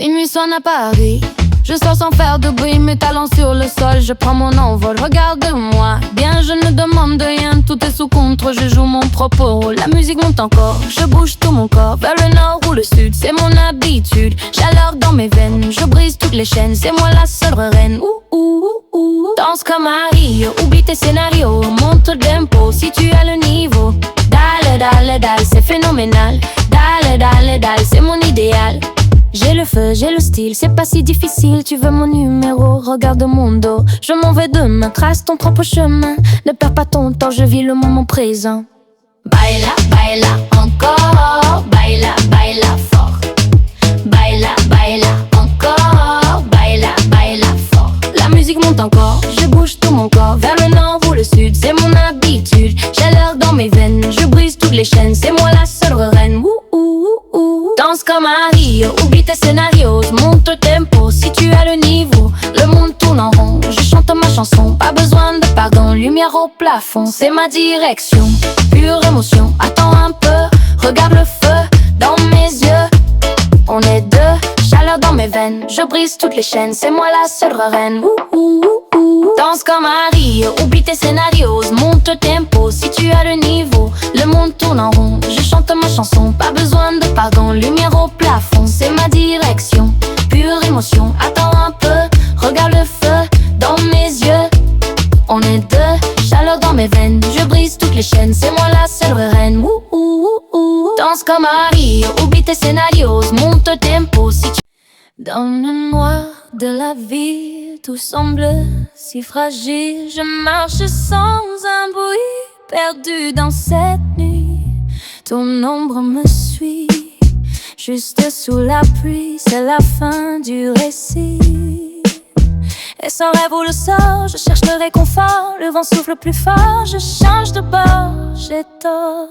Minuit sonne à Paris, je sors sans faire de bruit, mes talons sur le sol, je prends mon envol, regarde-moi bien, je ne demande rien, tout est sous contrôle, je joue mon propre rôle. La musique monte encore, je bouge tout mon corps, vers le nord ou le sud, c'est mon habitude. Chaleur dans mes veines, je brise toutes les chaînes, c'est moi la seule reine. Danse comme à Rio, oublie tes scénarios, monte le tempo si tu as le niveau. Dale, dale, dale, c'est phénoménal. Dale, dale, dale, c'est mon idéal. J'ai le feu, j'ai le style, c'est pas si difficile. Tu veux mon numéro, regarde mon dos. Je m'en vais demain, trace ton propre chemin. Ne perds pas ton temps, je vis le moment présent. Baila, baila encore, baila, baila fort. Baila, baila encore, baila, baila fort. La musique monte encore, je bouge tout mon corps, vers le nord ou le sud, c'est mon habitude. Chaleur dans mes veines, je brise toutes les chaînes, c'est moi la seule reine. Danse comme à Rio, oublie tes scénarios, monte le tempo si tu as le niveau. Le monde tourne en rond, je chante ma chanson, pas besoin de pardon, lumière au plafond, c'est ma direction. Pure émotion, attends un peu, regarde le feu dans mes yeux. On est deux, chaleur dans mes veines, je brise toutes les chaînes, c'est moi la seule reine. Danse comme à Rio, oublie tes scénarios, monte le tempo si tu as le niveau. Le monde tourne en rond, je chante ma chanson, pas besoin de pardon, lumière au plafond, c'est ma direction. Pure émotion, attends un peu, regarde le feu dans mes yeux. On est deux, chaleur dans mes veines, je brise toutes les chaînes, c'est moi la seule reine. Danse comme à Rio, oublie tes scénarios, monte le tempo si tu... Dans le noir de la vie, tout semble si fragile. Je marche sans un bruit, perdu dans cette nuit. Ton ombre me suit, juste sous la pluie, c'est la fin du récit. Et sans rêve ou le sort, je cherche le réconfort. Le vent souffle plus fort, je change de bord, j'ai tort.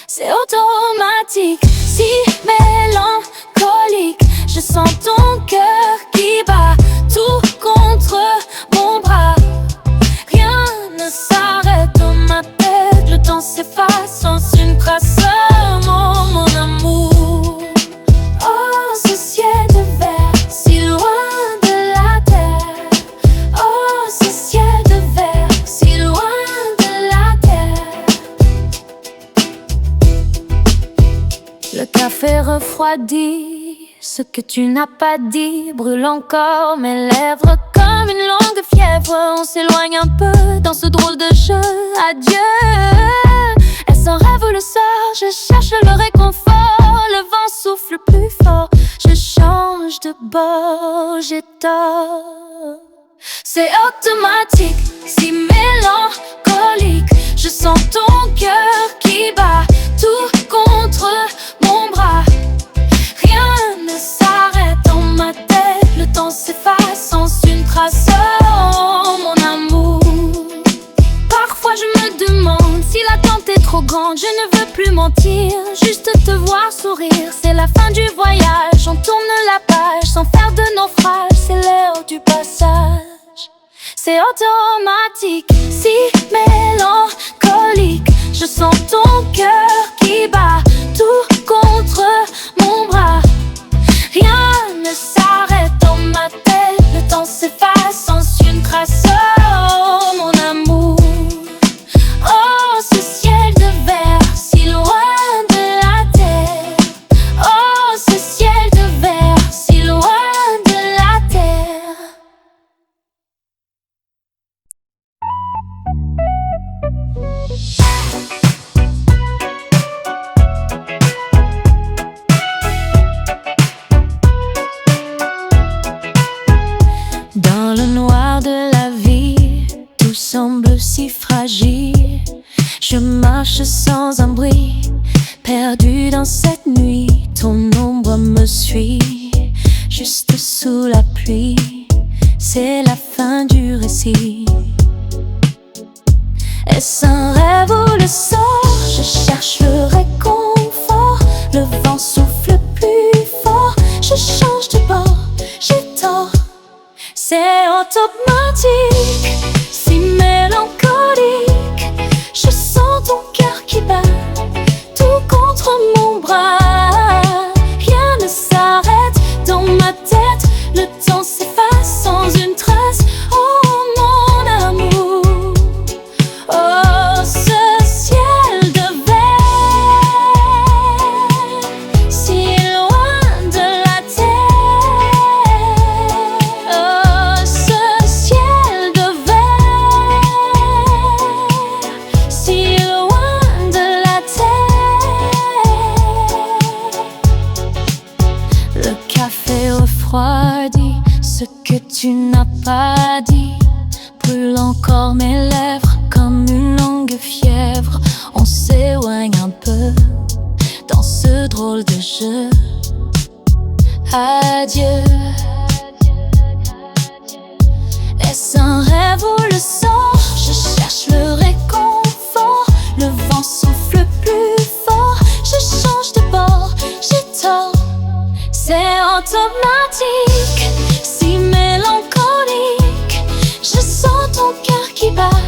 C'est automatique, si mélancolique. Je sens ton cœur qui bat tout contre mon bras. Rien ne s'arrête dans ma tête, le temps s'efface sans une trace. Mon amour, oh ce ciel de verre, si loin de la terre. Oh ce ciel de verre, si loin de la terre. Le café refroidit, ce que tu n'as pas dit brûle encore mes lèvres comme une longue fièvre. On s'éloigne un peu dans ce drôle de jeu. Adieu. Est-ce un rêve ou le sort? Je cherche le réconfort. Le vent souffle plus fort. Je change de bord, j'ai tort. C'est automatique, si mélancolique. Je sens ton cœur qui bat tout contre mon bras. Rien ne s'arrête dans ma tête, le temps s'efface sans une trace. Oh mon amour, parfois je me demande si l'attente est trop grande. Je ne veux plus mentir, juste te voir sourire. C'est la fin du voyage, on tourne la page sans faire de naufrage. C'est l'heure du passage, c'est automatique, si mélancolique. Je sens ton cœur qui bat tout contre mon bras. Rien ne s'arrête dans ma tête, le temps s'efface sans une trace. Oh mon amour, oh ce ciel de verre, si loin de la terre. Oh ce ciel de verre, si loin de la terre. Dans le noir de la vie, tout semble si fragile. Je marche sans un bruit, perdu dans cette nuit. Ton ombre me suit, juste sous la pluie. C'est la fin du récit. Est-ce un rêve ou le sort? Je cherche le réconfort. Le vent souffle plus fort. Je change de bord, j'ai tort. C'est automatique, si mélancolique. Je sens ton cœur qui bat tout contre mon bras. Rien ne s'arrête dans ma refroidit. Ce que tu n'as pas dit brûle encore mes lèvres comme une longue fièvre. On s'éloigne un peu dans ce drôle de jeu. Adieu. Est-ce un rêve ou le sort? Je cherche le réconfort. Le vent souffle plus fort. Je change de bord, j'ai tort. C'est automatique, si mélancolique. Je sens ton cœur qui bat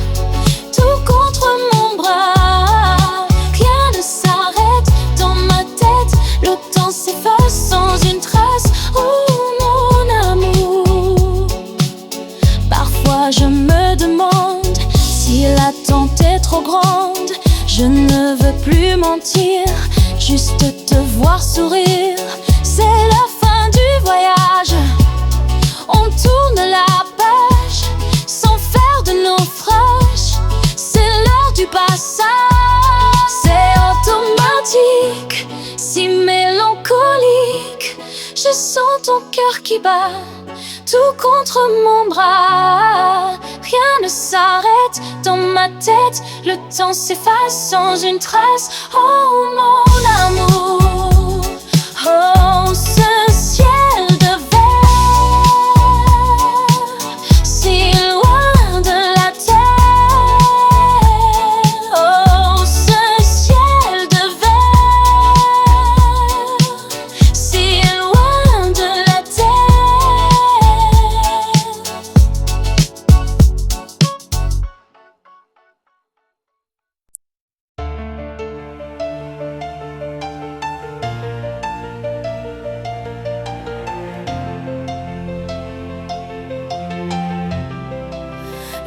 tout contre mon bras. Rien ne s'arrête dans ma tête. Le temps s'efface sans une trace. Oh mon amour. Parfois je me demande si l'attente est trop grande. Je ne veux plus mentir, juste te voir sourire. C'est la fin du voyage. On tourne la page sans faire de naufrage. C'est l'heure du passage. C'est automatique, si mélancolique. Je sens ton cœur qui bat tout contre mon bras. Rien ne s'arrête dans ma tête. Le temps s'efface sans une trace. Oh mon amour. Oh, ce ciel de verre, si loin de la terre. Oh, ce ciel de verre, si loin de la terre.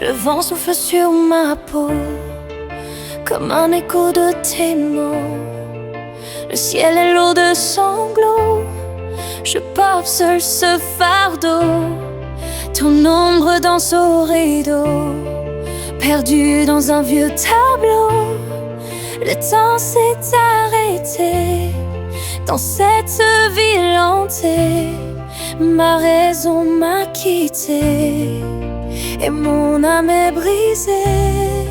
Le vent souffle sur ma peau comme un écho de tes mots. Le ciel est lourd de sanglots. Je porte seul ce fardeau. Ton ombre danse au rideau, perdu dans un vieux tableau. Le temps s'est arrêté dans cette ville hantée. Ma raison m'a quitté et mon âme est brisée.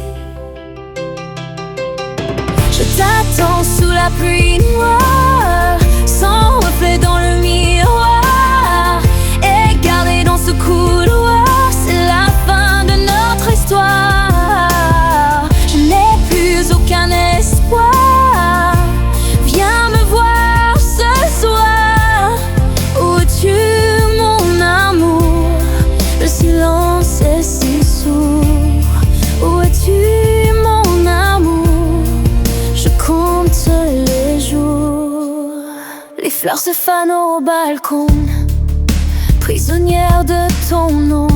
Je t'attends sous la pluie noire, sans reflet dans le miroir. Égaré dans ce couloir, c'est la fin de notre histoire. Je n'ai plus aucun espoir. Viens me voir ce soir. Où es-tu mon amour? Le silence est si sourd. Où es-tu mon amour? Je compte les jours. Les fleurs se fanent au balcon, prisonnière de ton nom.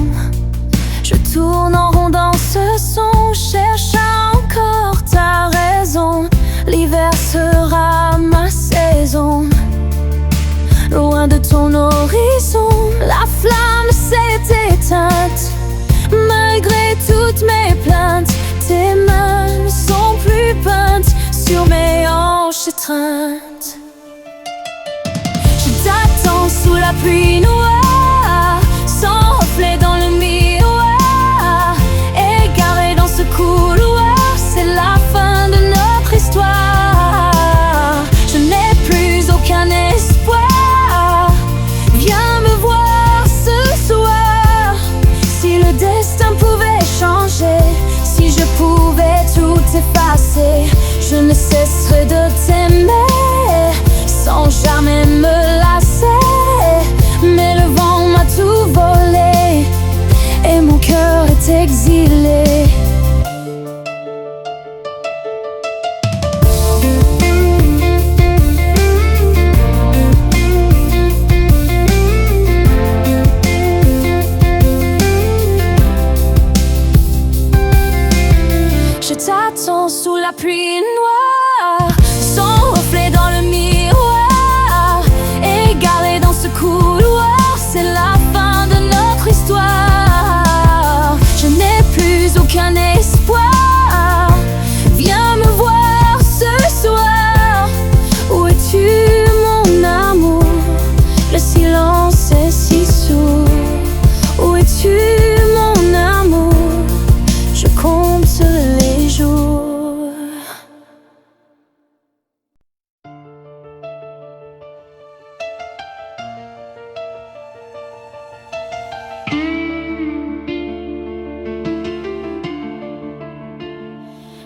Je tourne en rond dans ce son, cherche encore ta raison. L'hiver sera ma saison. Loin de ton horizon, la flamme s'est éteinte. Malgré toutes mes plaintes, tes mains ne sont plus peintes sur mes hanches étreintes. Je t'attends sous la pluie noire, sans reflet dans le miroir. Égaré dans ce couloir, c'est la fin de notre histoire. Je n'ai plus aucun espoir. Viens me voir ce soir. Si le destin pouvait changer, si je pouvais tout effacer, je ne cesserai de t'aimer sans jamais me lasser.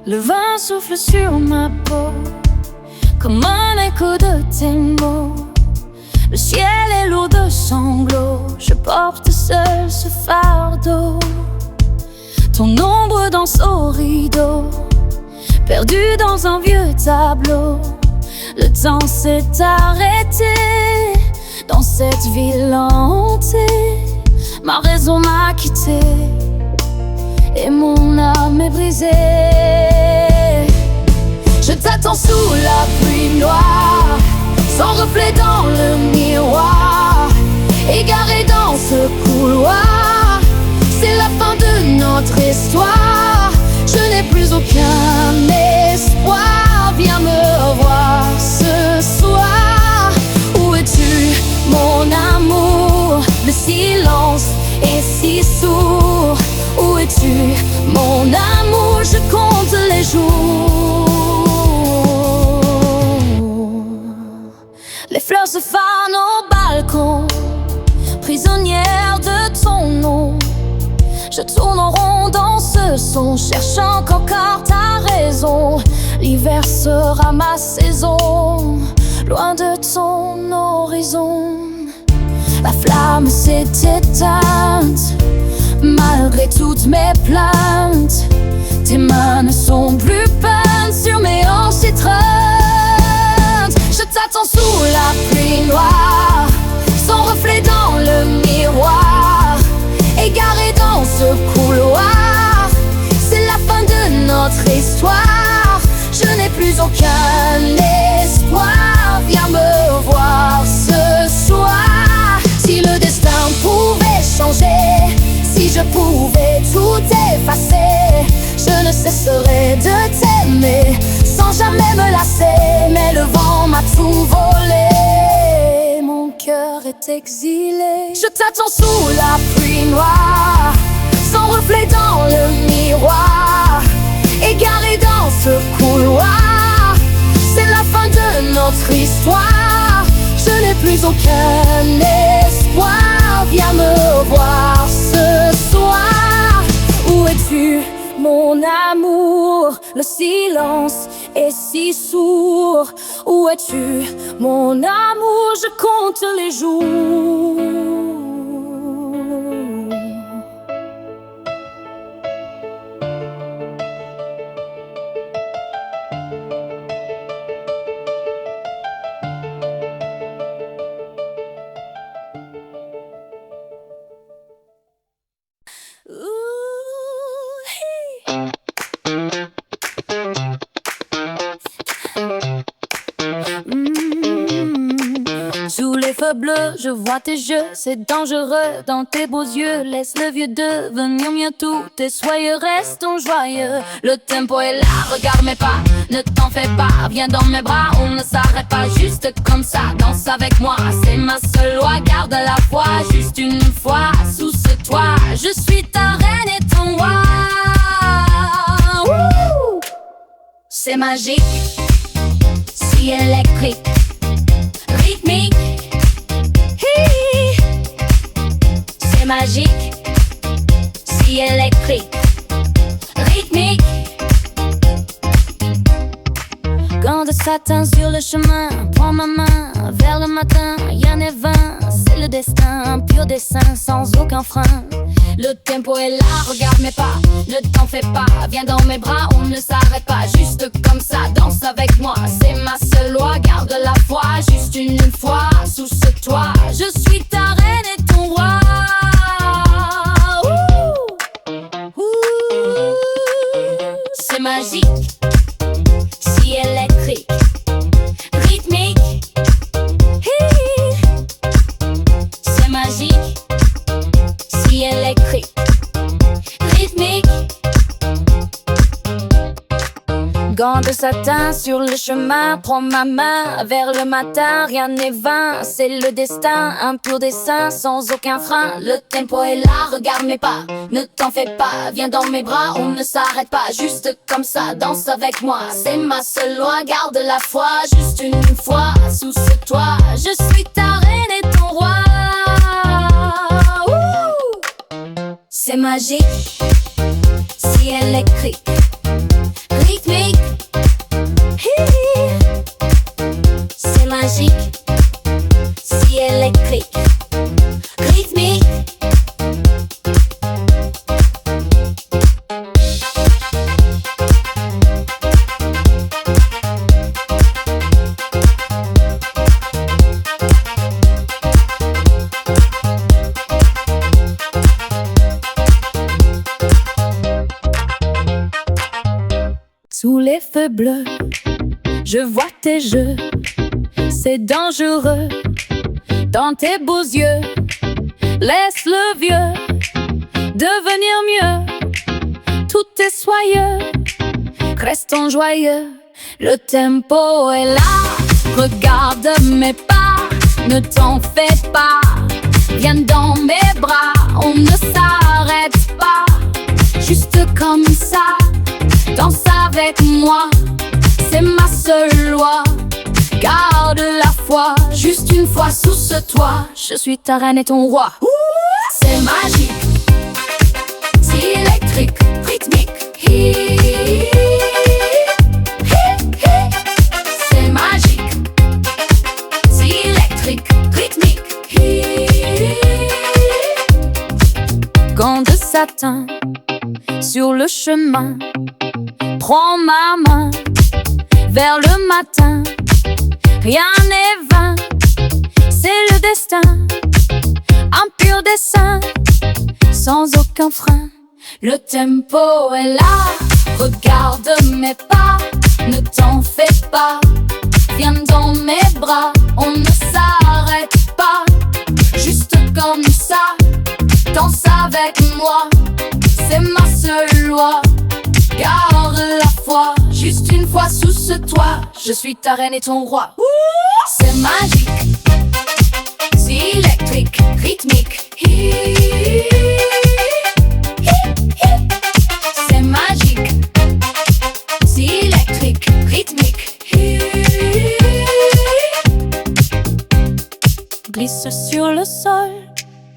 Le vent souffle sur ma peau comme un écho de tes mots. Le ciel est lourd de sanglots, je porte seul ce fardeau. Ton ombre danse au rideau, perdu dans un vieux tableau. Le temps s'est arrêté dans cette ville hantée. Ma raison m'a quitté et mon âme est brisée. Je t'attends sous la pluie noire, sans reflet dans le miroir, égaré dans ce couloir. C'est la fin de notre histoire. Je n'ai plus aucun espoir. Viens me revoir ce soir. Où es-tu, mon amour? Le silence est si sourd. Où es-tu, mon amour? Je compte les jours. Les fleurs se fanent au balcon, prisonnière de ton nom. Je tourne en rond dans ce son, cherchant qu'encore ta raison. L'hiver sera ma saison, loin de ton horizon. La flamme s'est éteinte, malgré toutes mes plaintes. Tes mains ne sont plus peintes sur mes hanches étreintes. Je t'attends sous la pluie noire, sans reflet dans le miroir, égaré dans ce couloir. C'est la fin de notre histoire. Je n'ai plus aucun espoir. Viens me voir ce soir. Si le destin pouvait changer, si je pouvais tout effacer, je ne cesserais de t'aimer sans jamais me lasser. Mais le vent m'a tout volé, mon cœur est exilé. Je t'attends sous la pluie noire, sans reflet dans le miroir, égaré dans ce couloir. C'est la fin de notre histoire. Je n'ai plus aucun espoir. Viens me voir ce soir. Où es-tu, mon amour? Le silence est si sourd. Où es-tu, mon amour? Je compte les jours. Sous les feux bleus, je vois tes jeux, c'est dangereux dans tes beaux yeux. Laisse le vieux devenir mieux, tout et soyeux, restons joyeux. Le tempo est là, regarde mes pas, ne t'en fais pas, viens dans mes bras. On ne s'arrête pas juste comme ça, danse avec moi, c'est ma seule loi. Garde la foi, juste une fois, sous ce toit. Je suis ta reine et ton roi. C'est magique, si électrique, rythmique. C'est magique, si électrique, rythmique. Gants de satin sur le chemin, prends ma main vers le matin. Rien n'est vain, c'est le destin, un pur dessin sans aucun frein. Le tempo est là, regarde mes pas, ne t'en fais pas, viens dans mes bras. On ne s'arrête pas, juste comme ça, danse avec moi. C'est ma seule loi, garde la foi, juste une fois, sous ce toit. Je suis ta reine et ton roi. C'est magique, si électrique, rythmique. C'est magique, si électrique, rythmique. Gants de satin sur le chemin, prends ma main vers le matin. Rien n'est vain, c'est le destin, un pur dessin sans aucun frein. Le tempo est là, regarde mes pas, ne t'en fais pas, viens dans mes bras. On ne s'arrête pas, juste comme ça, danse avec moi. C'est ma seule loi, garde la foi, juste une fois, sous ce toit. Je suis ta reine et ton roi. C'est magique, si électrique, rythmique. de bleu. Je vois tes jeux, c'est dangereux. Dans tes beaux yeux, laisse le vieux devenir mieux. Tout est soyeux, restons joyeux. Le tempo est là, regarde mes pas. Ne t'en fais pas, viens dans mes bras. On ne s'arrête pas, juste comme ça. Danse avec moi, c'est ma seule loi. Garde la foi, juste une fois sous ce toit. Je suis ta reine et ton roi. C'est magique, c'est électrique, rythmique. C'est magique, c'est électrique, rythmique. Gants de satin sur le chemin. Prends ma main vers le matin. Rien n'est vain, c'est le destin. Un pur dessin, sans aucun frein. Le tempo est là, regarde mes pas. Ne t'en fais pas, viens dans mes bras. On ne s'arrête pas, juste comme ça. Danse avec moi, c'est ma seule loi. Garde la foi, juste une fois sous ce toit. Je suis ta reine et ton roi. C'est magique, c'est électrique, rythmique. C'est magique, c'est électrique, rythmique. Glisse sur le sol,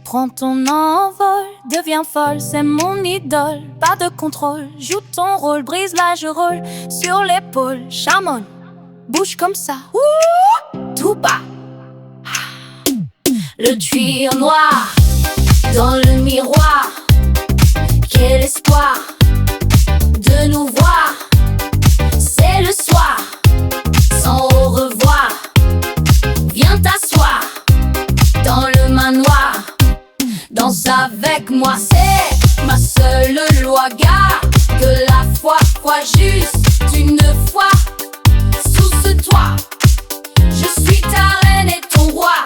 prends ton envol, deviens folle, c'est mon idole. Pas de contrôle, joue ton rôle, brise là je roule sur l'épaule. Charmonne, bouge comme ça, tout bas. Le cuir noir dans le miroir. Quel espoir de nous voir. C'est le soir, sans au revoir. Viens t'asseoir dans le manoir. Danse avec moi, c'est ma seule loi. Garde la foi, juste une fois sous ce toit. Je suis ta reine et ton roi.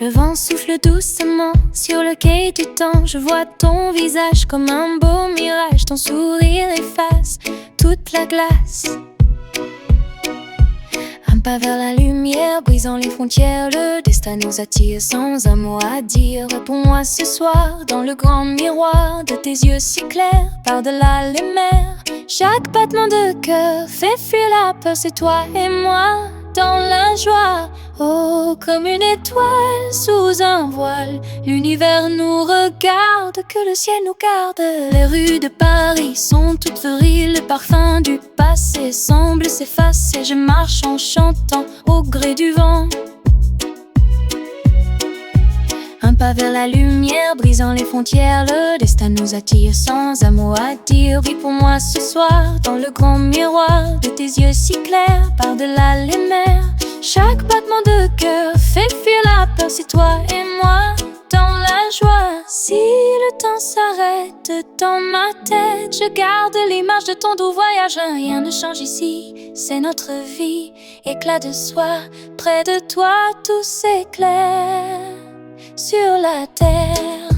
Le vent souffle doucement sur le quai du temps. Je vois ton visage comme un beau mirage. Ton sourire efface toute la glace. Un pas vers la lumière, brisant les frontières. Le destin nous attire sans un mot à dire. Réponds-moi ce soir dans le grand miroir de tes yeux si clairs, par-delà les mers. Chaque battement de cœur fait fuir la peur. C'est toi et moi dans la joie. Oh, comme une étoile sous un voile, l'univers nous regarde, que le ciel nous garde. Les rues de Paris sont toutes fleuries, le parfum du passé semble s'effacer. Je marche en chantant au gré du vent. Un pas vers la lumière, brisant les frontières. Le destin nous attire sans un mot à dire. Brille pour moi ce soir dans le grand miroir de tes yeux si clairs, par-delà les mers. Chaque battement de cœur fait fuir la peur. C'est toi et moi dans la joie. Si le temps s'arrête dans ma tête, je garde l'image de ton doux voyage. Rien ne change ici, c'est notre vie. Éclat de soie, près de toi tout s'éclaire sur la terre.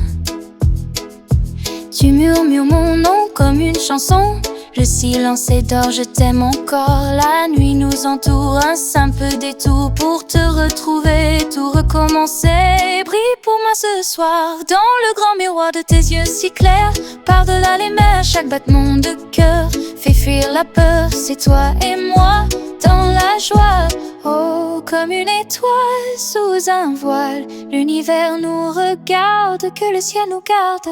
Tu murmures mon nom comme une chanson. Le silence est d'or, je t'aime encore. La nuit nous entoure, un simple détour pour te retrouver, tout recommencer. Brille pour moi ce soir dans le grand miroir de tes yeux si clairs, par-delà les mers. Chaque battement de cœur fait fuir la peur. C'est toi et moi dans la joie. Oh, comme une étoile sous un voile, l'univers nous regarde, que le ciel nous garde.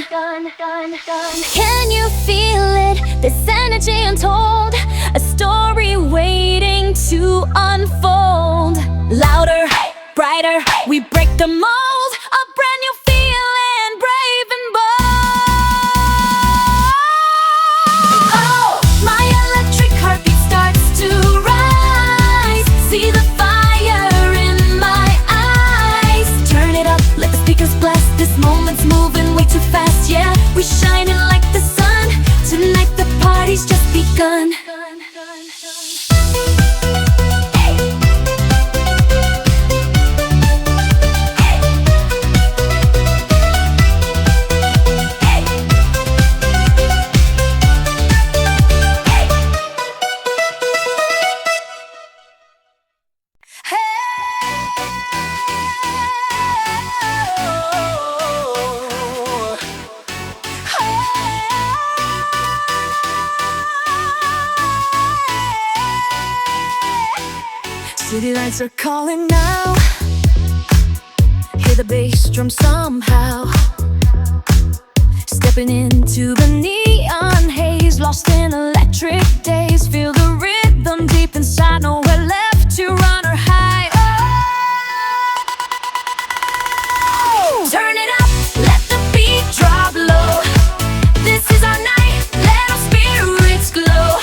Can you feel it? This energy untold, a story waiting to unfold. Louder, brighter, we break the mold. A brand new feeling, brave and bold. Oh, my electric heartbeat starts to rise. See the fire in my eyes. Turn it up, let the speakers blast. This moment's moving way too fast, yeah. We shining like the sun. Tonight the party's just begun. City lights are calling now. Hear the bass drum somehow. Stepping into the neon haze, lost in electric days. Feel the rhythm deep inside, nowhere left to run or hide. Oh! Turn it up, let the beat drop low. This is our night, let our spirits glow.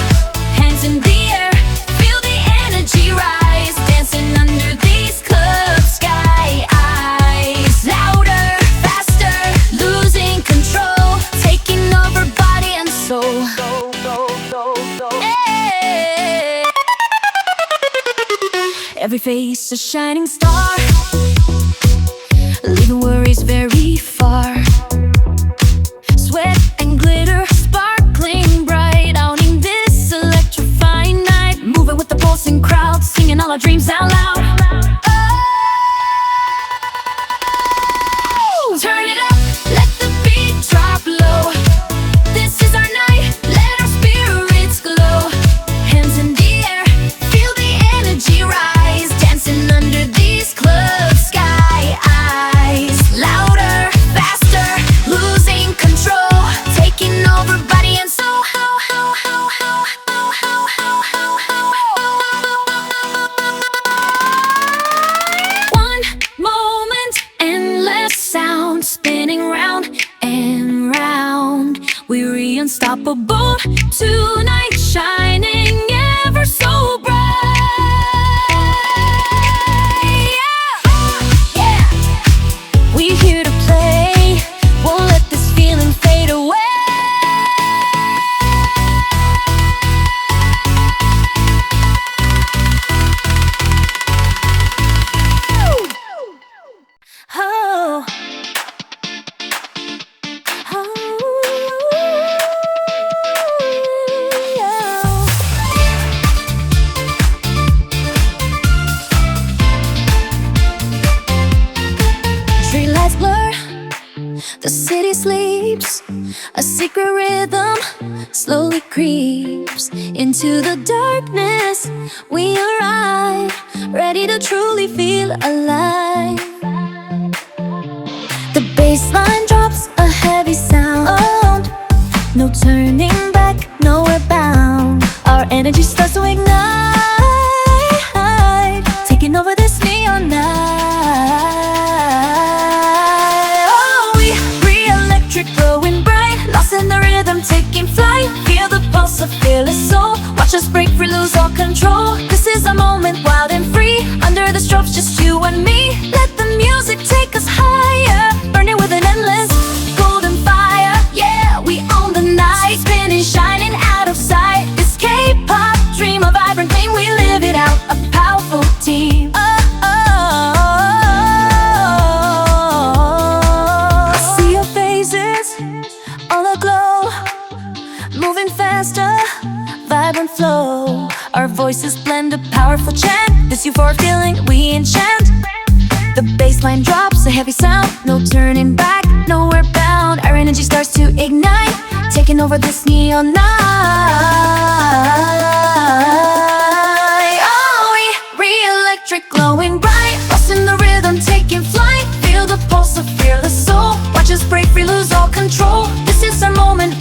Hands in the air, feel the energy rise. Dancing under these club sky eyes. Louder, faster, losing control. Taking over body and soul. Hey. Every face a shining star, leaving worries very far. Sweat and glitter, sparkling bright. Out in this electrifying night, moving with the pulsing crowd, singing all our dreams out loud. Oh! Turn it up, let the beat drop low. This is our night, let our spirits glow. Hands in the air, feel the energy rise. Dancing under these club sky eyes. Louder, faster, losing control. Taking over body and soul. One moment, endless sound, spinning round and round. We're unstoppable tonight, shining ever so bright. Yeah, we're here to play. Won't let this feeling fade away. Oh. Streetlights blur, the city sleeps. A secret rhythm slowly creeps into the darkness. We arrive, ready to truly feel alive. The bassline drops, a heavy sound. No turning back, nowhere bound. Our energy starts to ignite, taking over this neon night. Oh, we re-electric, glowing bright, lost in the rhythm, taking flight. Feel the pulse of fearless soul. Watch us break free, lose all control. This is a moment, wild and free. Under the strobes, just you and me. Let the music take us higher, burning with an endless golden fire. Yeah, we own the night, spinning, shining out of sight. This K-pop dream, a vibrant flame, we live it out. A powerful team. I see your faces, all aglow, moving faster, vibrant flow. Our voices blend, a powerful chant. This euphoric feeling we enchant. The bassline drops, a heavy sound. No turning back, nowhere bound. Our energy starts to ignite, taking over this neon night. Oh, we re-electric, glowing bright, lost in the rhythm, taking flight. Feel the pulse of fearless soul. Watch us break free, lose all control.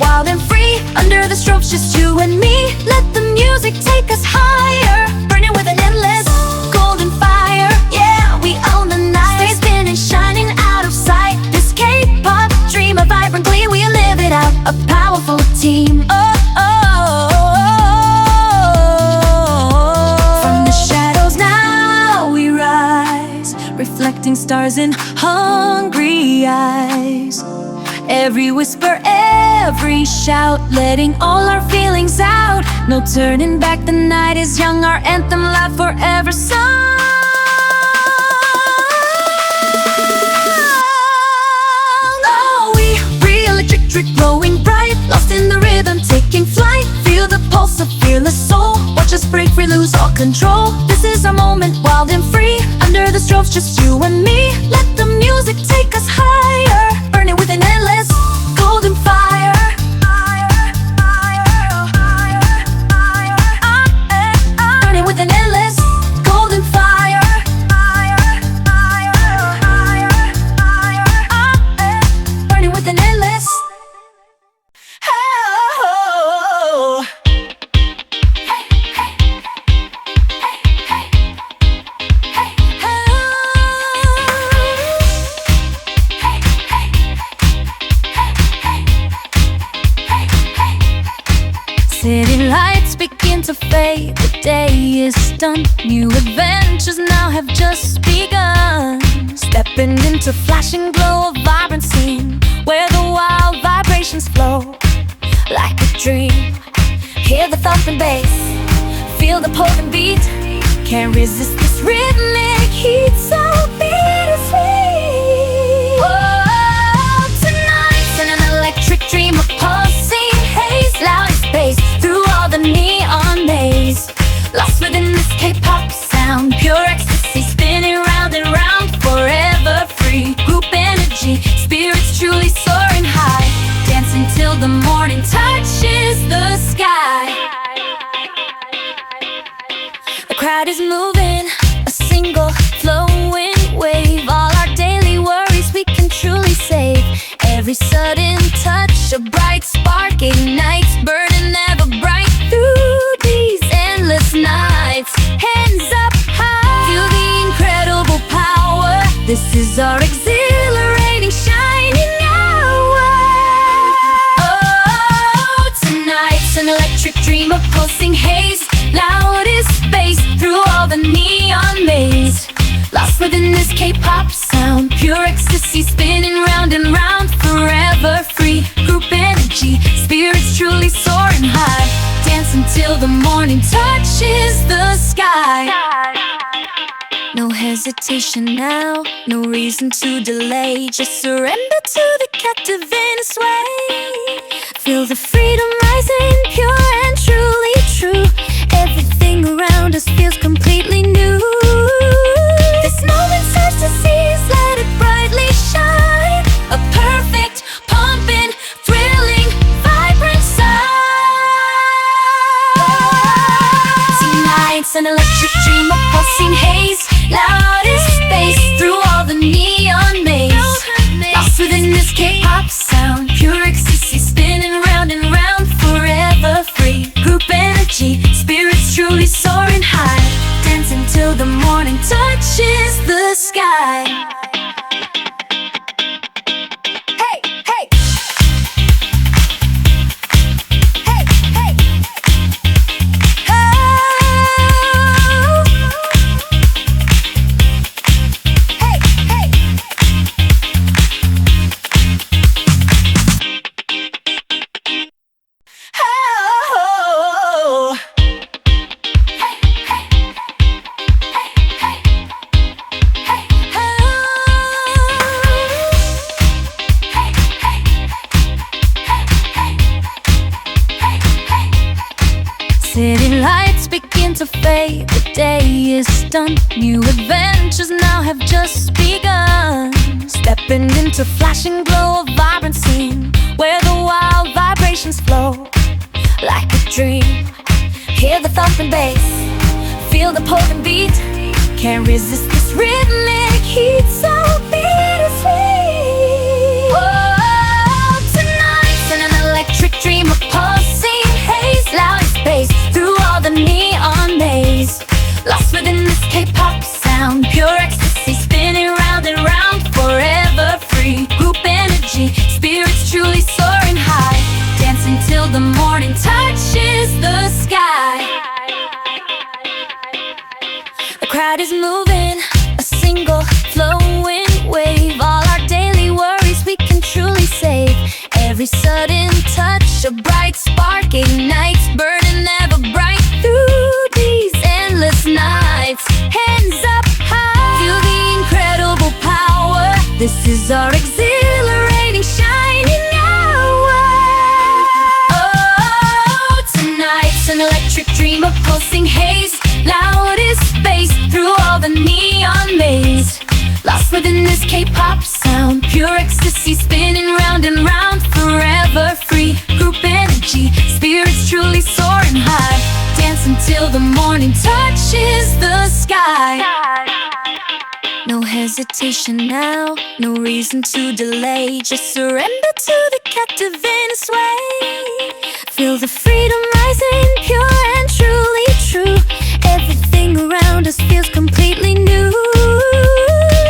wild and free. Under the strobes, just you and me. Let the music take us higher, burning with an endless golden fire. Yeah, we own the night. Stay spinning, shining out of sight. This K-pop dream, a vibrant glee. We live it out, a powerful team. Oh, oh, oh. From the shadows now we rise, reflecting stars in hungry eyes. Every whisper, every shout, letting all our feelings out. No turning back, the night is young. Our anthem loud forever sung. Oh, we re-electric, glowing bright, lost in the rhythm, taking flight. Feel the pulse of fearless soul. Watch us break free, lose all control. This is our moment, wild and free. Under the strobes, just you and me. Let the music take us higher, burning with an endless golden fire. Burning with an endless golden fire. Burning with an endless. Oh. City lights begin to fade, the day is done. New adventures now have just begun. Stepping into flashing glow, a vibrant scene where the wild vibrations flow like a dream. Hear the thumping bass, feel the potent beat. Can't resist this rhythmic heat, so bittersweet. Whoa, tonight's an electric dream of pulsing haze, loud space through all the neon maze. Lost within this K-pop sound, pure ecstasy, spinning round and round, forever free. Group energy, spirits truly soaring high, dancing till the morning touches the sky. The crowd is moving, a single flowing wave. All our daily worries we can truly save. Every sudden touch, a bright spark ignites, burning ever bright through these endless nights. Hands up high, feel the incredible power. This is our exhilarating, shining hour. Oh, tonight's an electric dream of pulsing haze, loudest space through all the neon maze. Lost within this K-pop sound, pure ecstasy, spinning round and round, forever free. Group energy, spirits truly soaring high, dancing till the morning touches the sky. No hesitation now, no reason to delay. Just surrender to the captivating sway. Feel the freedom rising, pure and truly true. Everything around us feels completely new. This moment starts to seize, let it brightly shine. A perfect, pumping, thrilling, vibrant sight. Tonight's an electric dream of pulsing haze, loudest space through all the neon maze. Lost within this K-pop sound, pure ecstasy, spinning round and round, forever free. Group energy, spirits truly soaring high, dancing till the morning touches the sky. Hey, hey. Hey, hey. Oh. Hey, hey. Oh. City lights begin to fade, the day is done. New adventures now have just begun. Stepping into flashing glow, a vibrant scene where the wild vibrations flow like a dream. Hear the thumping bass, feel the potent beat. Can't resist this rhythmic heat, so bittersweet. Whoa, tonight's an electric morning touches the sky. The crowd is moving, a single flowing wave. All our daily worries we can truly save. Every sudden touch, a bright spark ignites, burning ever bright through these endless nights. Hands up high, feel the incredible power. This is our exhilarating, shining hour. Oh, tonight's an electric dream, a pulsing haze, loudest bass through all the neon maze. Lost within this K-pop sound, pure ecstasy spinning round and round, forever free. Group energy, spirits truly soaring high. Dance until the morning touches the sky. No hesitation now, no reason to delay. Just surrender to the captivating sway. Feel the freedom rising, pure and truly true. Everything around us feels completely new.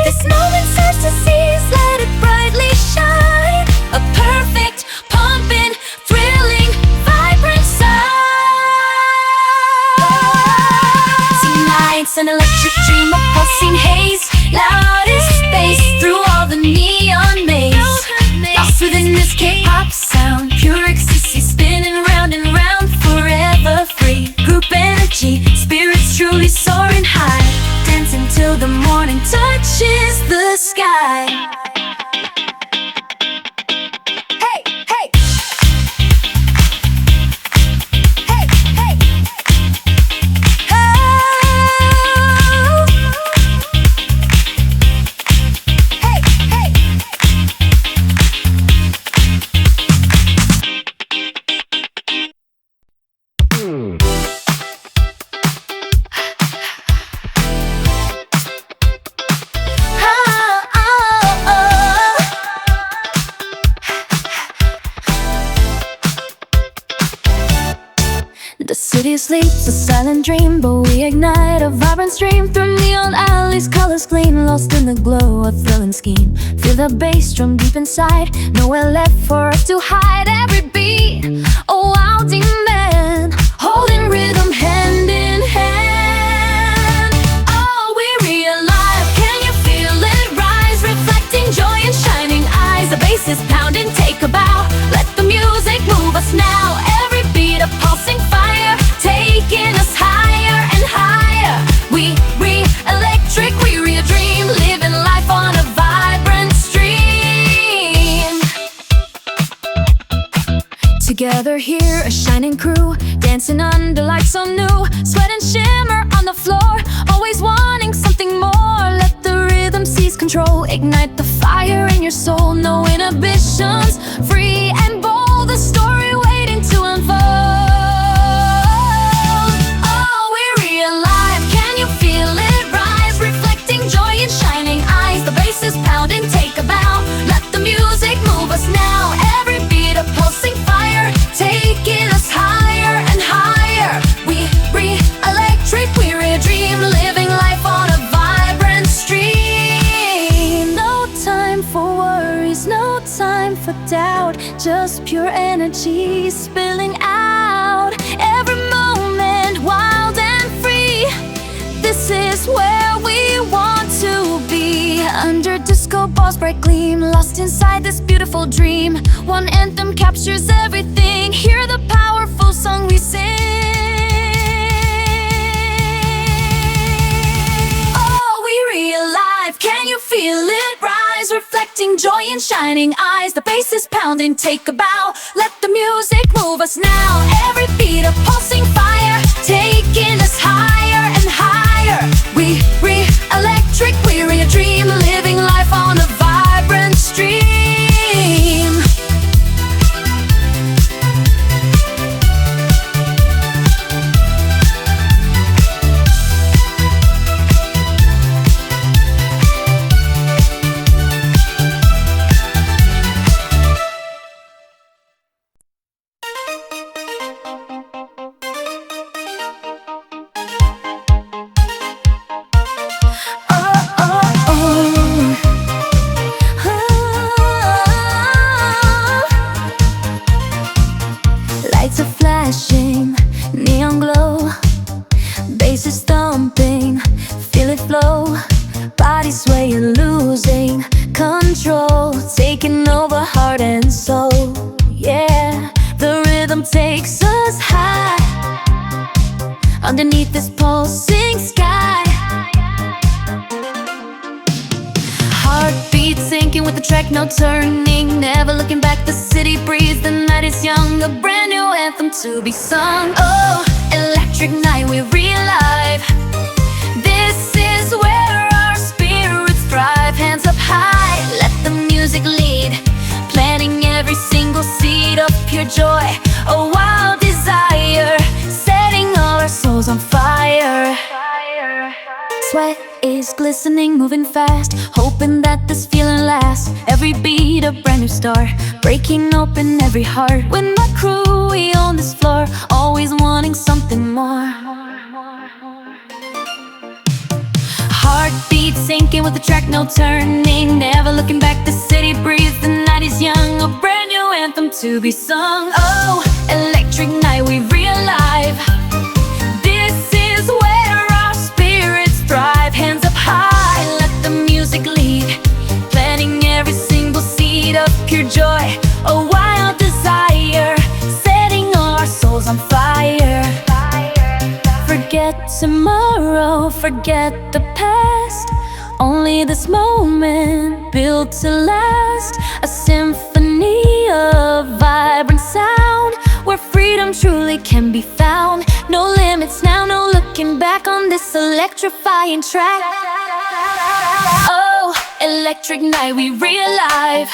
This moment starts to seize, let it brightly shine. A perfect, pumping, thrilling, vibrant sound. Tonight's an electric dream, a pulsing haze, loudest bass through all the neon maze. Lost within this K-pop sound, pure ecstasy spinning round and round, forever free. Group energy, spirits truly soaring high. Dance until the morning touches the sky. Hey, hey. Hey, hey. Oh. Hey, hey. The city sleeps, a silent dream, but we ignite a vibrant stream through neon alleys, colors gleam, lost in the glow, a thrilling scheme. Feel the bass drum deep inside, nowhere left for us to hide. Every beat, a wild demand, holding rhythm hand in hand. Oh, we realize, can you feel it rise, reflecting joy in shining eyes. The bass is pounding, take a bow, let the music move us now. Every beat a pulsing fire, taking us higher and higher. We electric, we dream, living life on a vibrant stream. Together here, a shining crew, dancing under lights so new. Sweat and shimmer on the floor, always wanting something more. Let the rhythm seize control, ignite the fire in your soul. No inhibitions, free and bold, the story waiting to unfold. Is pounding, take a bow, let the music move us now. Every beat a pulsing fire, taking us higher and higher. We electric, we're a dream, living life on a vibrant stream. No time for worries, no time for doubt, just pure energy spilling out. Every moment wild and free, this is where we want to be. Under disco balls, bright gleam, lost inside this beautiful dream. One anthem captures everything, hear the powerful song we sing. Oh, we realize, can you feel it rise, reflecting joy in shining eyes. The bass is pounding, take a bow, let the music move us now. Every beat a pulsing fire, taking us higher and higher. We electric, we're a dream, living life on a vibrant stream. flow, body swaying, losing control, taking over heart and soul. Yeah, the rhythm takes us high, underneath this pulsing sky. Heartbeat sinking with the track, no turning, never looking back. The city breathes, the night is young, a brand new anthem to be sung. Oh, electric night, we relive. This is where our spirits thrive. Hands up high, let the music lead, planting every single seed of pure joy, a wild desire, setting all our souls on fire. Sweat is glistening, moving fast, hoping that this feeling lasts. Every beat a brand new start, breaking open every heart. With my crew, we own this floor, always wanting something more. Heartbeat sinking with the track, no turning, never looking back. The city breathes, the night is young, a brand new anthem to be sung. Oh, electric night, we relive. This is where our spirits thrive. Hands up high, let the music lead, planting every single seed of pure joy, a wild desire, setting all our souls on fire. Forget tomorrow, forget the past, only this moment built to last. A symphony of vibrant sound, where freedom truly can be found. No limits now, no looking back on this electrifying track. Oh, electric night, we relive.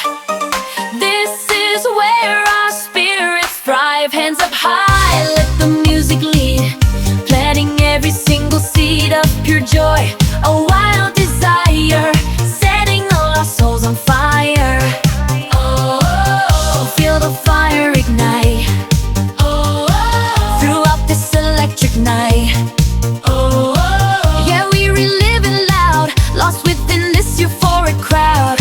This is where our spirits thrive. Hands up high, let the music lead, planting every single seed of pure joy, a wild desire, setting all our souls on fire. Oh, feel the fire ignite, oh, throughout this electric night. Oh, yeah, we relive it loud, lost within this euphoric crowd.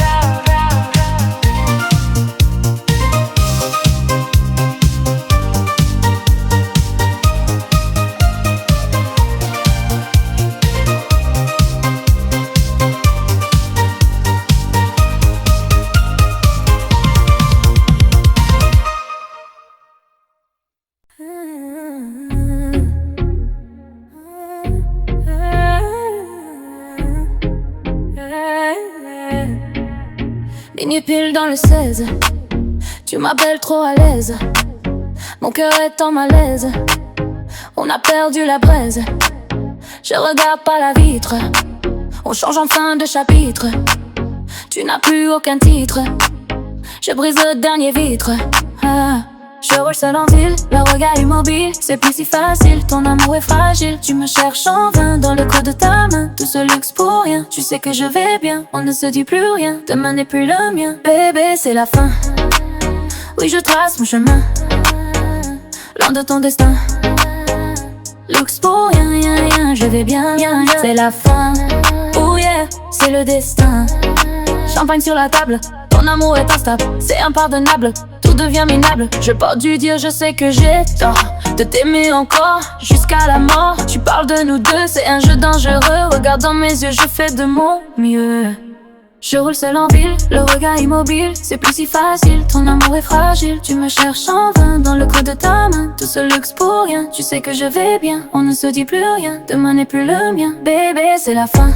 Minuit pile dans le 16, tu m'appelles trop à l'aise, mon cœur est en malaise, on a perdu la braise. Je regarde par la vitre, on change enfin de chapitre. Tu n'as plus aucun titre, je brise le dernier vitre. Je roule seul en ville, le regard immobile, c'est plus si facile, ton amour est fragile. Tu me cherches en vain dans le creux de ta main, tout ce luxe pour rien. Tu sais que je vais bien, on ne se dit plus rien, demain n'est plus le mien. Bébé, c'est la fin, oui je trace mon chemin, loin de ton destin. Luxe pour rien, rien, rien, je vais bien, bien, bien. C'est la fin, oh yeah, c'est le destin. Champagne sur la table, ton amour est instable, c'est impardonnable, tout devient minable. Je porte du dire, je sais que j'ai tort de t'aimer encore jusqu'à la mort. Tu parles de nous deux, c'est un jeu dangereux. Regarde dans mes yeux, je fais de mon mieux. Je roule seul en ville, le regard immobile, c'est plus si facile, ton amour est fragile. Tu me cherches en vain dans le creux de ta main, tout ce luxe pour rien. Tu sais que je vais bien, on ne se dit plus rien, demain n'est plus le mien. Bébé, c'est la fin,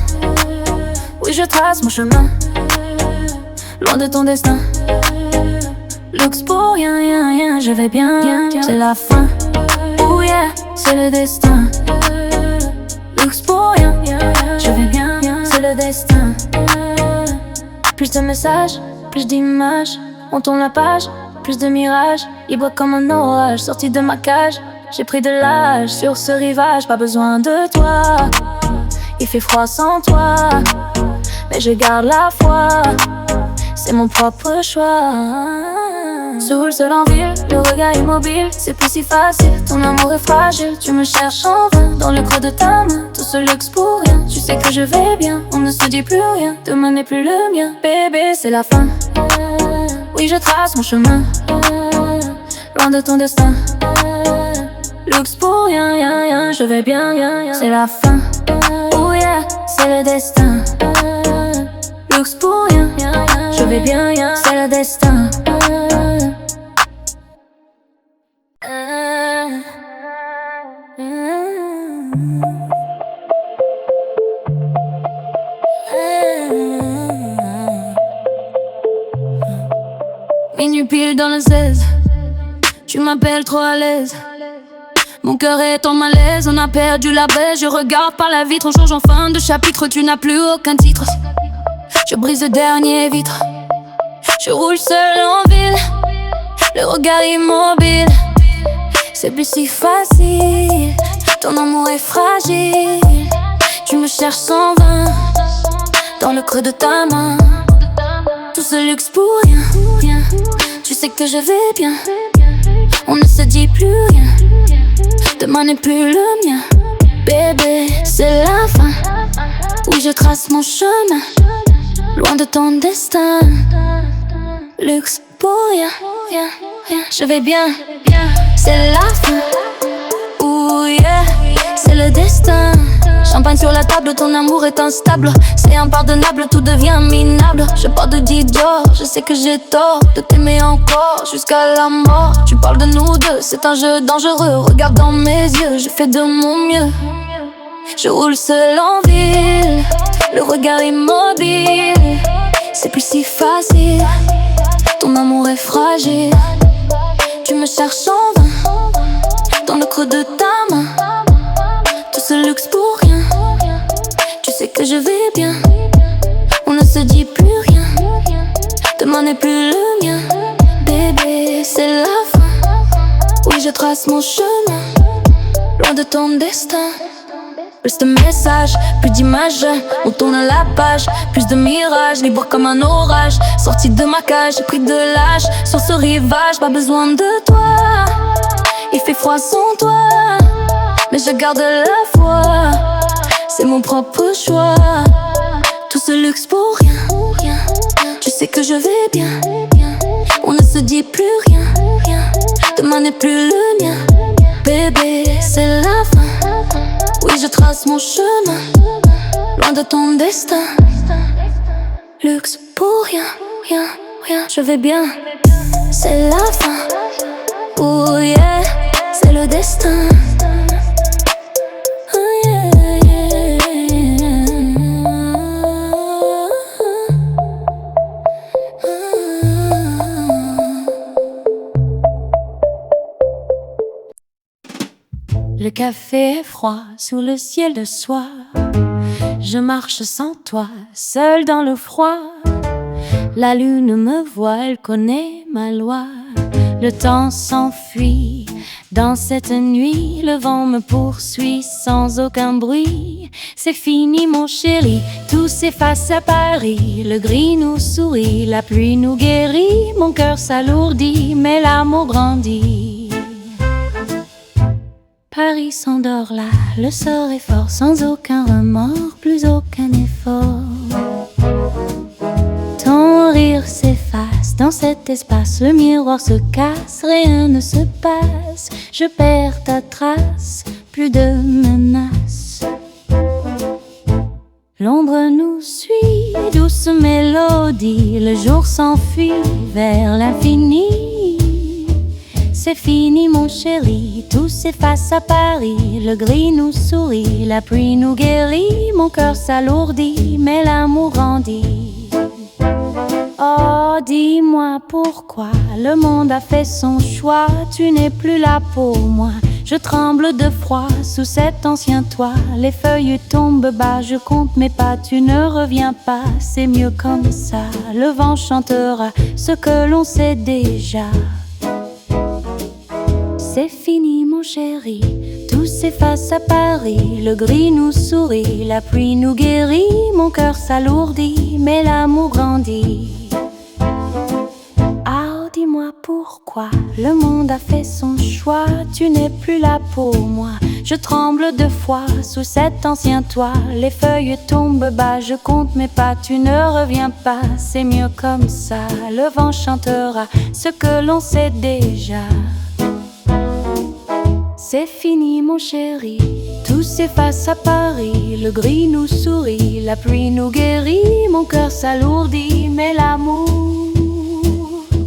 oui je trace mon chemin, loin de ton destin. Luxe pour rien, rien, rien, je vais bien, bien. C'est la fin, oh yeah, c'est le destin. Luxe pour rien, je vais bien, bien. C'est le destin. Plus de messages, plus d'images, on tourne la page, plus de mirages, libre comme un orage, sorti de ma cage. J'ai pris de l'âge sur ce rivage, pas besoin de toi, il fait froid sans toi, mais je garde la foi, c'est mon propre choix. Je roule seul en ville, le regard immobile, c'est plus si facile, ton amour est fragile. Tu me cherches en vain dans le creux de ta main, tout ce luxe pour rien. Tu sais que je vais bien, on ne se dit plus rien, demain n'est plus le mien. Bébé, c'est la fin, oui je trace mon chemin, loin de ton destin. Luxe pour rien, rien, rien, je vais bien, bien, bien. C'est la fin, oh yeah, c'est le destin. Luxe pour rien, je vais bien, c'est le destin. Minuit pile dans le 16, tu m'appelles trop à l'aise. Mon cœur est en malaise, on a perdu la baisse. Je regarde par la vitre, on change en fin de chapitre. Tu n'as plus aucun titre. Je brise le dernier vitre. Je roule seul en ville, le regard immobile. C'est plus si facile, ton amour est fragile. Tu me cherches sans vain, dans le creux de ta main. Tout ce luxe pour rien, tu sais que je vais bien. On ne se dit plus rien, demain n'est plus le mien. Bébé, c'est la fin. Oui, je trace mon chemin, loin de ton destin. Luxe pour rien, je vais bien. C'est la fin. Ouh yeah, c'est le destin. Champagne sur la table, ton amour est instable. C'est impardonnable, tout devient minable. Je parle de Dior, je sais que j'ai tort de t'aimer encore jusqu'à la mort. Tu parles de nous deux, c'est un jeu dangereux. Regarde dans mes yeux, je fais de mon mieux. Je roule seul en ville, le regard immobile. C'est plus si facile, ton amour est fragile. Tu me cherches en vain, dans le creux de ta main. Tout ce luxe pour rien, tu sais que je vais bien. On ne se dit plus rien, demain n'est plus le mien. Bébé, c'est la fin. Oui, je trace mon chemin, loin de ton destin. Plus de messages, plus d'images, on tourne la page. Plus de mirages, libre comme un orage. Sorti de ma cage, j'ai pris de l'âge. Sur ce rivage, pas besoin de toi. Il fait froid sans toi, mais je garde la foi. C'est mon propre choix. Tout ce luxe pour rien, tu sais que je vais bien. On ne se dit plus rien, demain n'est plus le mien. Bébé, c'est la fin. Oui, je trace mon chemin, loin de ton destin. Luxe pour rien, je vais bien. C'est la fin. Oh yeah, c'est le destin. Oh yeah, Le café est froid sous le ciel de soie. Je marche sans toi, seul dans le froid. La lune me voit, elle connaît ma loi. Le temps s'enfuit dans cette nuit. Le vent me poursuit sans aucun bruit. C'est fini mon chéri, tout s'efface à Paris. Le gris nous sourit, la pluie nous guérit. Mon cœur s'alourdit, mais l'amour grandit. Paris s'endort là, le sort est fort. Sans aucun remords, plus aucun effort. Ton rire s'efface dans cet espace. Le miroir se casse, rien ne se passe. Je perds ta trace, plus de menaces. L'ombre nous suit, douce mélodie. Le jour s'enfuit vers l'infini. C'est fini mon chéri, tout s'efface à Paris. Le gris nous sourit, la pluie nous guérit. Mon cœur s'alourdit, mais l'amour grandit. Oh, dis-moi pourquoi le monde a fait son choix. Tu n'es plus là pour moi, je tremble de froid sous cet ancien toit. Les feuilles tombent bas, je compte mes pas. Tu ne reviens pas, c'est mieux comme ça. Le vent chantera ce que l'on sait déjà. C'est fini mon chéri, tout s'efface à Paris. Le gris nous sourit, la pluie nous guérit. Mon cœur s'alourdit, mais l'amour grandit. Ah, dis-moi pourquoi le monde a fait son choix. Tu n'es plus là pour moi, je tremble de froid sous cet ancien toit. Les feuilles tombent bas, je compte mes pas. Tu ne reviens pas, c'est mieux comme ça. Le vent chantera ce que l'on sait déjà. C'est fini mon chéri, tout Tout s'efface à Paris, le gris nous sourit, la pluie nous guérit, mon cœur s'alourdit, mais l'amour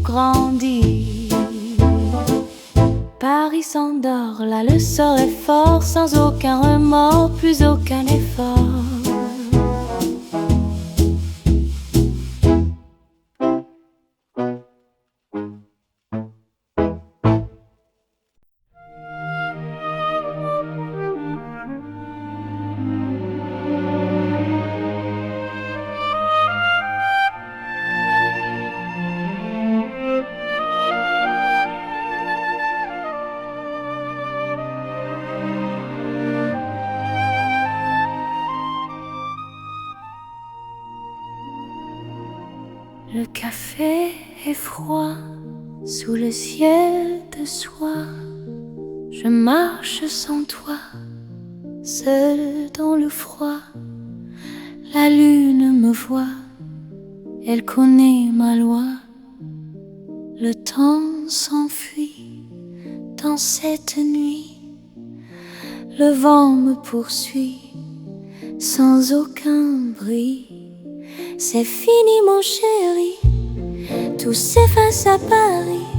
grandit. Paris s'endort, là le sort est fort, sans aucun remords, plus aucun effort. Le café est froid sous le ciel de soie. Je marche sans toi, seul dans le froid. La lune me voit, elle connaît ma loi. Le temps s'enfuit dans cette nuit. Le vent me poursuit sans aucun bruit. C'est fini mon chéri, tout s'efface à Paris.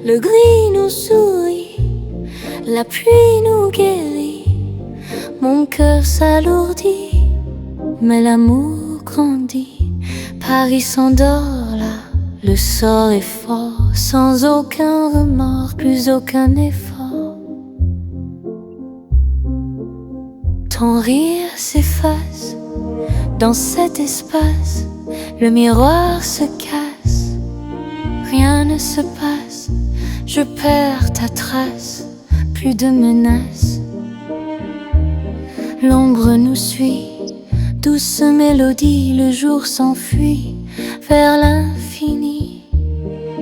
Le gris nous sourit, la pluie nous guérit. Mon cœur s'alourdit, mais l'amour grandit. Paris s'endort là, le sort est fort, sans aucun remords, plus aucun effort. Ton rire s'efface dans cet espace, le miroir se casse, rien ne se passe, je perds ta trace, plus de menaces. L'ombre nous suit, douce mélodie, le jour s'enfuit vers l'infini.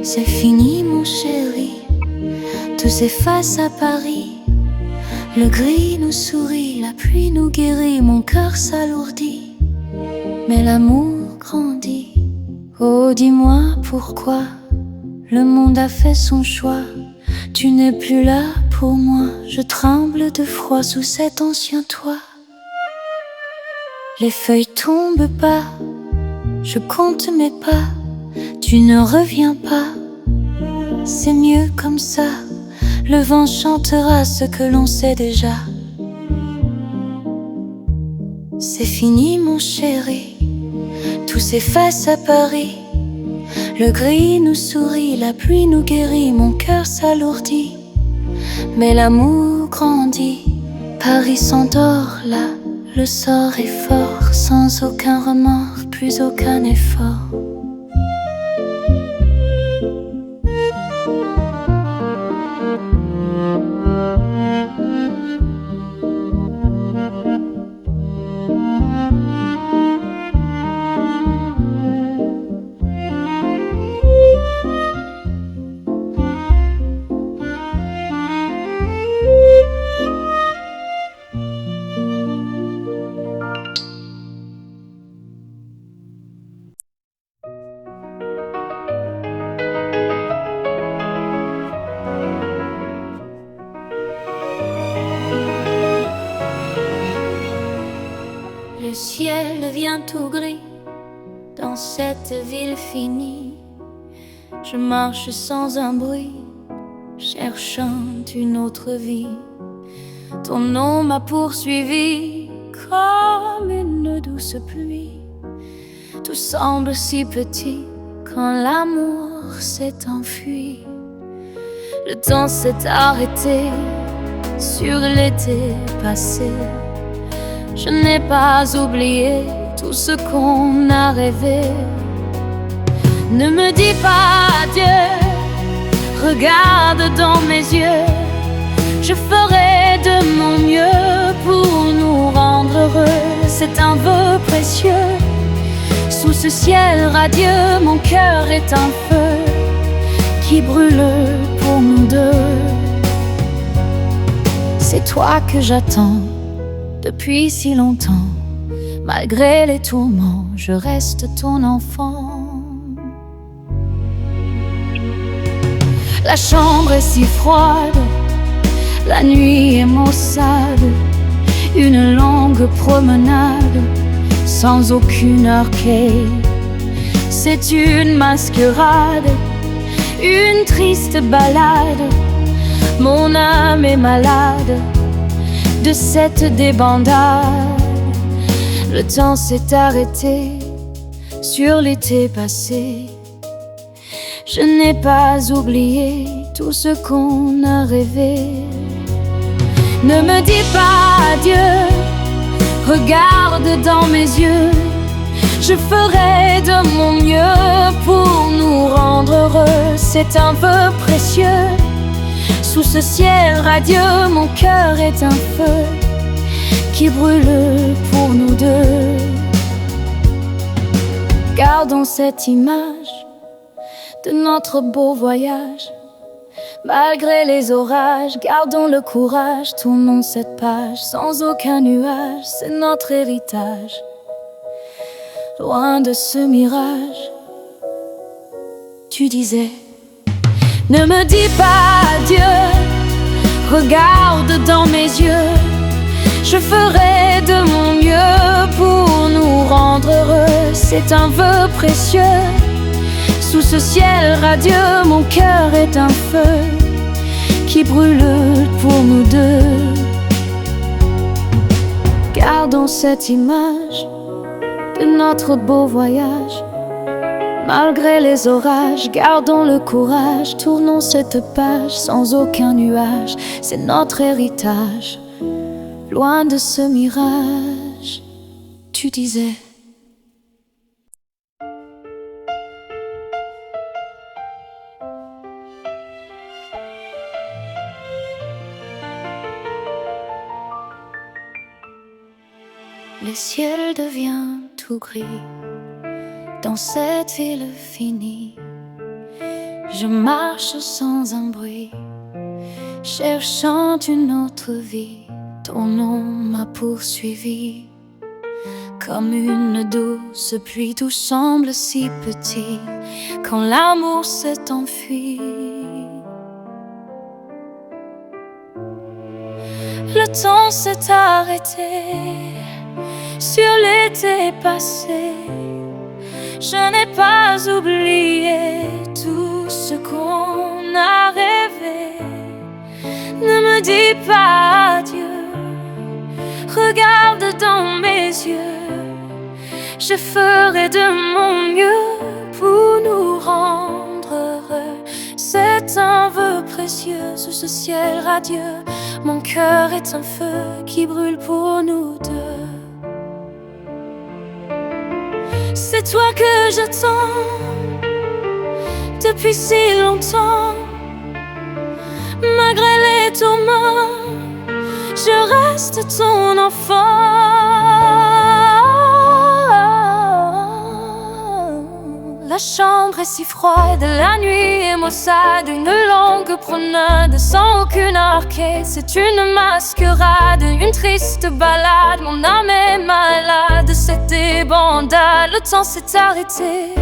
C'est fini mon chéri, tout s'efface à Paris. Le gris nous sourit, la pluie nous guérit, mon cœur s'alourdit, mais l'amour grandit. Oh, dis-moi pourquoi le monde a fait son choix. Tu n'es plus là pour moi, je tremble de froid sous cet ancien toit. Les feuilles tombent bas, je compte mes pas. Tu ne reviens pas, c'est mieux comme ça. Le vent chantera ce que l'on sait déjà. C'est fini mon chéri, tout s'efface à Paris. Le gris nous sourit, la pluie nous guérit, mon cœur s'alourdit, mais l'amour grandit. Paris s'endort là, le sort est fort, sans aucun remords, plus aucun effort. Le ciel devient tout gris dans cette ville finie. Je marche sans un bruit, cherchant une autre vie. Ton nom m'a poursuivi comme une douce pluie. Tout semble si petit quand l'amour s'est enfui. Le temps s'est arrêté sur l'été passé. Je n'ai pas oublié tout ce qu'on a rêvé. Ne me dis pas adieu, regarde dans mes yeux. Je ferai de mon mieux pour nous rendre heureux. C'est un vœu précieux. Sous ce ciel radieux, mon cœur est un feu qui brûle pour nous deux. C'est toi que j'attends depuis si longtemps. Malgré les tourments, je reste ton enfant. La chambre est si froide, la nuit est maussade. Une longue promenade sans aucune arcade. C'est une mascarade, une triste balade. Mon âme est malade de cette débandade. Le temps s'est arrêté sur l'été passé. Je n'ai pas oublié tout ce qu'on a rêvé. Ne me dis pas adieu, regarde dans mes yeux. Je ferai de mon mieux pour nous rendre heureux. C'est un vœu précieux. Sous ce ciel radieux, mon cœur est un feu qui brûle pour nous deux. Gardons cette image de notre beau voyage. Malgré les orages, gardons le courage. Tournons cette page sans aucun nuage. C'est notre héritage. Loin de ce mirage, tu disais, ne me dis pas adieu, regarde dans mes yeux. Je ferai de mon mieux pour nous rendre heureux. C'est un vœu précieux. Sous ce ciel radieux, mon cœur est un feu qui brûle pour nous deux. Gardons cette image de notre beau voyage. Malgré les orages, gardons le courage. Tournons cette page sans aucun nuage. C'est notre héritage. Loin de ce mirage, tu disais. Le ciel devient tout gris dans cette ville finie. Je marche sans un bruit, cherchant une autre vie. Ton nom m'a poursuivi comme une douce pluie. Tout semble si petit quand l'amour s'est enfui. Le temps s'est arrêté sur l'été passé. Je n'ai pas oublié tout ce qu'on a rêvé. Ne me dis pas adieu, regarde dans mes yeux. Je ferai de mon mieux pour nous rendre heureux. C'est un vœu précieux sous ce ciel radieux. Mon cœur est un feu qui brûle pour nous deux. C'est toi que j'attends depuis si longtemps. Malgré les tourments, je reste ton enfant. La chambre est si froide, la nuit est maussade. Une longue promenade sans aucune arcade. C'est une mascarade, une triste balade. Mon âme est malade, cette débandade. Le temps s'est arrêté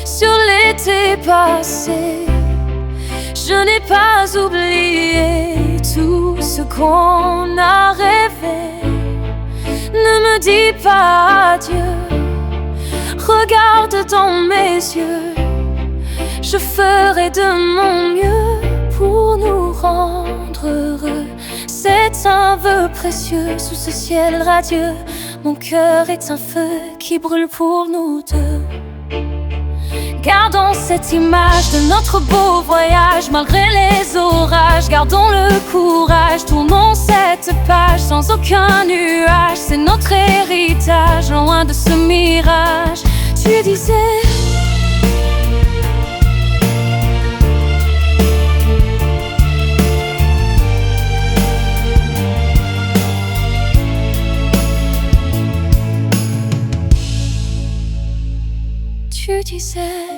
sur l'été passé. Je n'ai pas oublié tout ce qu'on a rêvé. Ne me dis pas adieu, regarde dans mes yeux. Je ferai de mon mieux pour nous rendre heureux. C'est un vœu précieux sous ce ciel radieux. Mon cœur est un feu qui brûle pour nous deux. Gardons cette image de notre beau voyage. Malgré les orages, gardons le courage. Tournons cette page sans aucun nuage. C'est notre héritage, loin de ce mirage. Tu disais, tu disais.